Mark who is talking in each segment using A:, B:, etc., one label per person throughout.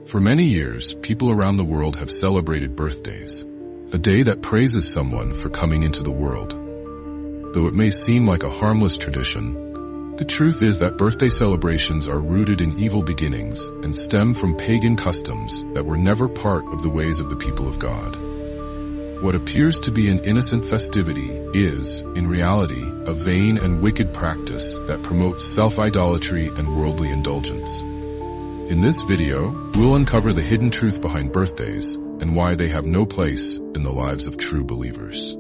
A: For many years, people around the world have celebrated birthdays, a day that praises someone for coming into the world. Though it may seem like a harmless tradition, the truth is that birthday celebrations are rooted in evil beginnings and stem from pagan customs that were never part of the ways of the people of God. What appears to be an innocent festivity is, in reality, a vain and wicked practice that promotes self-idolatry and worldly indulgence. In this video, we'll uncover the hidden truth behind birthdays and why they have no place in the lives of true believers.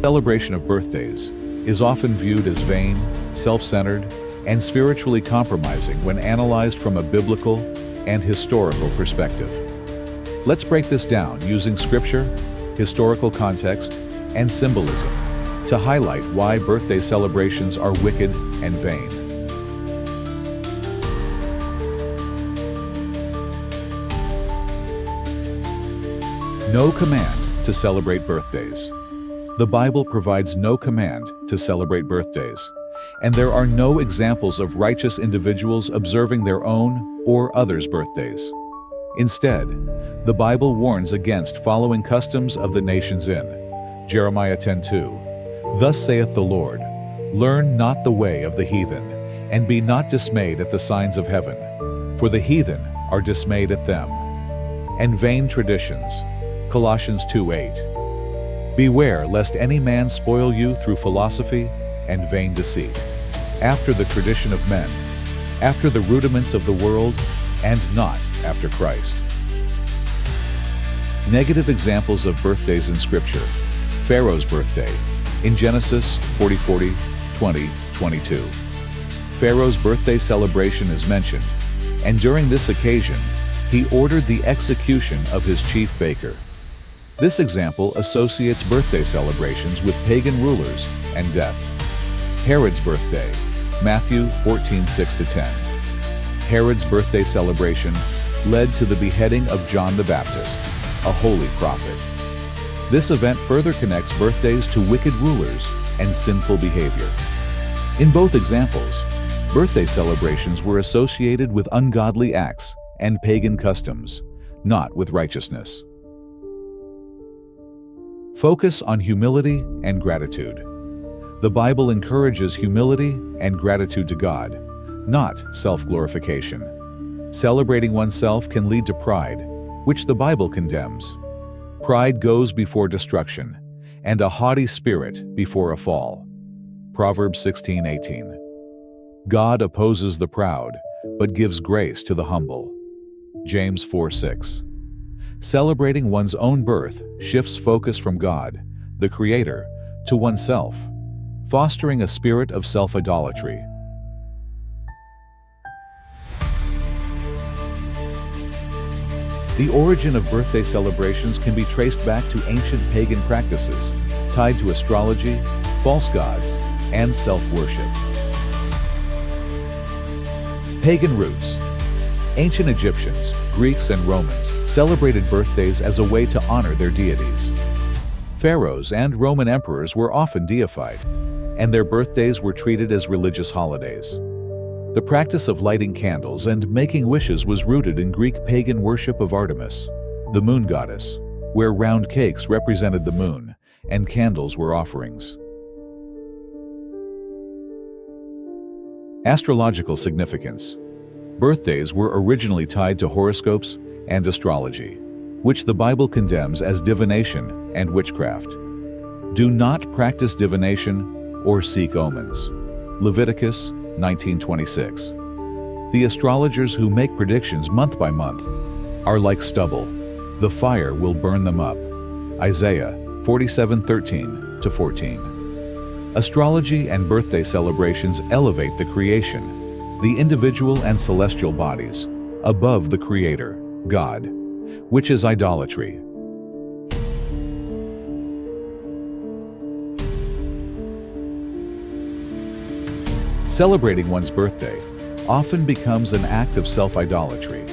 B: Celebration of birthdays is often viewed as vain, self-centered, and spiritually compromising when analyzed from a biblical and historical perspective. Let's break this down using scripture, historical context, and symbolism to highlight why birthday celebrations are wicked and vain. No command to celebrate birthdays. The Bible provides no command to celebrate birthdays, and there are no examples of righteous individuals observing their own or others' birthdays. Instead, the Bible warns against following customs of the nations in Jeremiah 10:2. Thus saith the Lord, learn not the way of the heathen, and be not dismayed at the signs of heaven, for the heathen are dismayed at them. And vain traditions, Colossians 2:8. Beware lest any man spoil you through philosophy and vain deceit, after the tradition of men, after the rudiments of the world, and not after Christ. Negative examples of birthdays in Scripture. Pharaoh's birthday, in Genesis 40:40, 20:22. Pharaoh's birthday celebration is mentioned, and during this occasion, he ordered the execution of his chief baker. This example associates birthday celebrations with pagan rulers and death. Herod's birthday, Matthew 14:6-10. Herod's birthday celebration led to the beheading of John the Baptist, a holy prophet. This event further connects birthdays to wicked rulers and sinful behavior. In both examples, birthday celebrations were associated with ungodly acts and pagan customs, not with righteousness. Focus on humility and gratitude. The Bible encourages humility and gratitude to God, not self-glorification. Celebrating oneself can lead to pride, which the Bible condemns. Pride goes before destruction, and a haughty spirit before a fall. Proverbs 16:18. God opposes the proud, but gives grace to the humble. James 4:6. Celebrating one's own birth shifts focus from God, the Creator, to oneself, fostering a spirit of self-idolatry. The origin of birthday celebrations can be traced back to ancient pagan practices tied to astrology, false gods, and self-worship. Pagan roots. Ancient Egyptians, Greeks, and Romans celebrated birthdays as a way to honor their deities. Pharaohs and Roman emperors were often deified, and their birthdays were treated as religious holidays. The practice of lighting candles and making wishes was rooted in Greek pagan worship of Artemis, the moon goddess, where round cakes represented the moon and candles were offerings. Astrological significance. Birthdays were originally tied to horoscopes and astrology, which the Bible condemns as divination and witchcraft. Do not practice divination or seek omens. Leviticus 19:26. The astrologers who make predictions month by month are like stubble. The fire will burn them up. Isaiah 47:13-14. Astrology and birthday celebrations elevate the creation, the individual and celestial bodies, above the Creator, God, which is idolatry. Celebrating one's birthday often becomes an act of self-idolatry,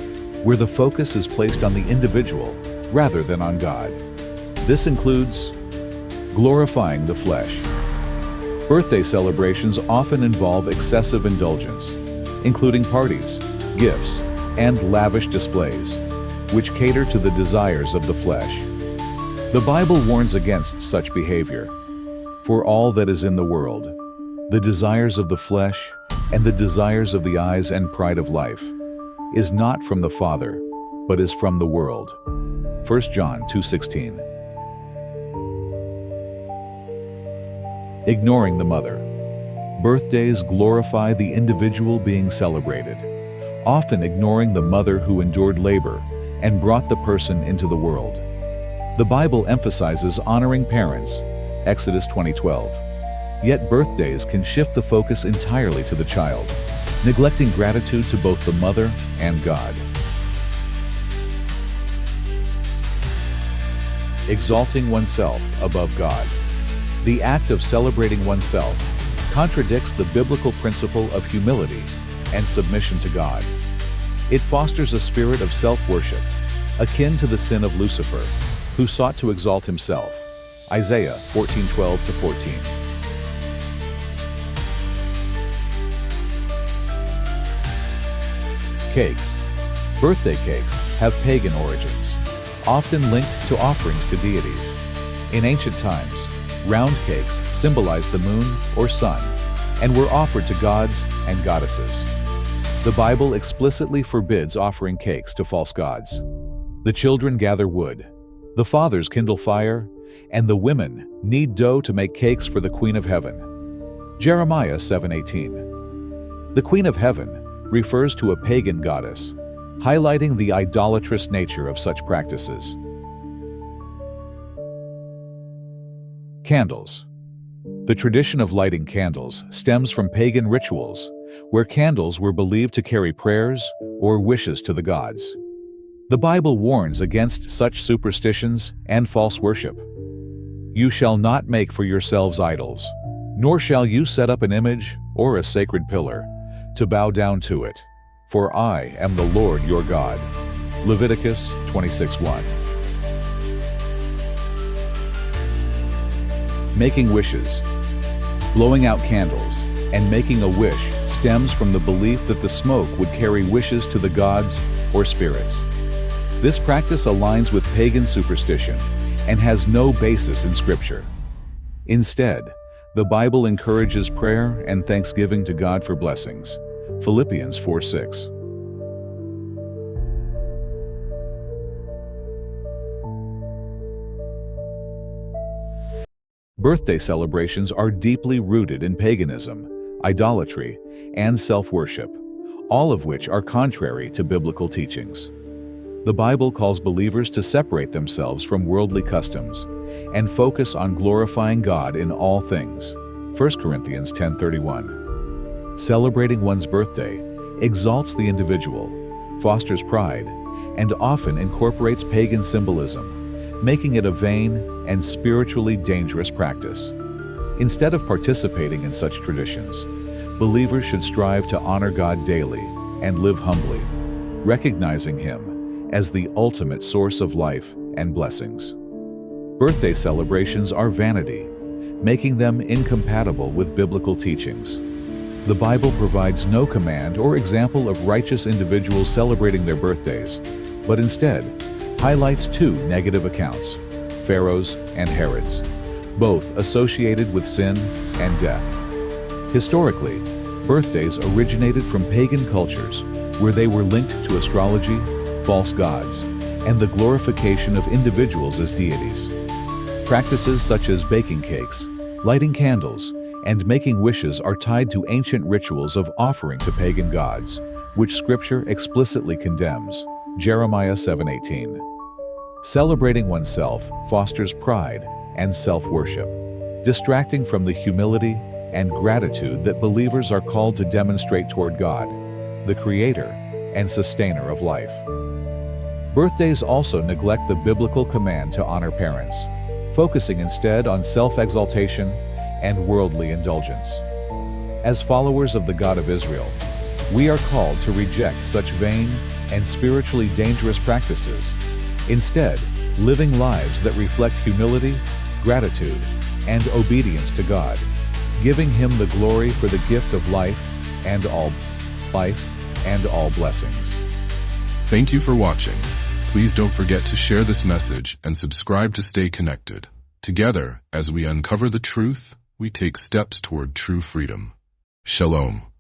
B: where the focus is placed on the individual rather than on God. This includes glorifying the flesh. Birthday celebrations often involve excessive indulgence. including parties, gifts, and lavish displays, which cater to the desires of the flesh. The Bible warns against such behavior. For all that is in the world, the desires of the flesh and the desires of the eyes and pride of life, is not from the Father, but is from the world. 1 John 2:16. Ignoring the mother. Birthdays glorify the individual being celebrated, often ignoring the mother who endured labor and brought the person into the world. The Bible emphasizes honoring parents, Exodus 20:12. Yet birthdays can shift the focus entirely to the child, neglecting gratitude to both the mother and God. Exalting oneself above God. The act of celebrating oneself contradicts the biblical principle of humility and submission to God. It fosters a spirit of self-worship, akin to the sin of Lucifer, who sought to exalt himself. Isaiah 14:12-14. Cakes. Birthday cakes have pagan origins, often linked to offerings to deities. In ancient times, round cakes symbolized the moon or sun and were offered to gods and goddesses. The Bible explicitly forbids offering cakes to false gods. The children gather wood, the fathers kindle fire, and the women knead dough to make cakes for the Queen of Heaven. Jeremiah 7:18. The Queen of Heaven refers to a pagan goddess, highlighting the idolatrous nature of such practices. Candles. The tradition of lighting candles stems from pagan rituals, where candles were believed to carry prayers or wishes to the gods. The Bible warns against such superstitions and false worship. You shall not make for yourselves idols, nor shall you set up an image or a sacred pillar, to bow down to it, for I am the Lord your God. Leviticus 26:1. Making wishes. Blowing out candles and making a wish stems from the belief that the smoke would carry wishes to the gods or spirits. This practice aligns with pagan superstition and has no basis in Scripture. Instead, the Bible encourages prayer and thanksgiving to God for blessings. Philippians 4:6. Birthday celebrations are deeply rooted in paganism, idolatry, and self-worship, all of which are contrary to biblical teachings. The Bible calls believers to separate themselves from worldly customs and focus on glorifying God in all things. 1 Corinthians 10:31. Celebrating one's birthday exalts the individual, fosters pride, and often incorporates pagan symbolism, making it a vain and spiritually dangerous practice. Instead of participating in such traditions, believers should strive to honor God daily and live humbly, recognizing Him as the ultimate source of life and blessings. Birthday celebrations are vanity, making them incompatible with biblical teachings. The Bible provides no command or example of righteous individuals celebrating their birthdays, but instead highlights two negative accounts, Pharaoh's and Herod's, both associated with sin and death. Historically, birthdays originated from pagan cultures where they were linked to astrology, false gods, and the glorification of individuals as deities. Practices such as baking cakes, lighting candles, and making wishes are tied to ancient rituals of offering to pagan gods, which Scripture explicitly condemns. Jeremiah 7:18. Celebrating oneself fosters pride and self-worship, distracting from the humility and gratitude that believers are called to demonstrate toward God, the Creator and Sustainer of life. Birthdays also neglect the biblical command to honor parents, focusing instead on self-exaltation and worldly indulgence. As followers of the God of Israel, we are called to reject such vain and spiritually dangerous practices, instead living lives that reflect humility, gratitude, and obedience to God, giving Him the glory for the gift of life and all. life, and all blessings.
A: Thank you for watching. Please don't forget to share this message and subscribe to stay connected. Together, as we uncover the truth, we take steps toward true freedom. Shalom.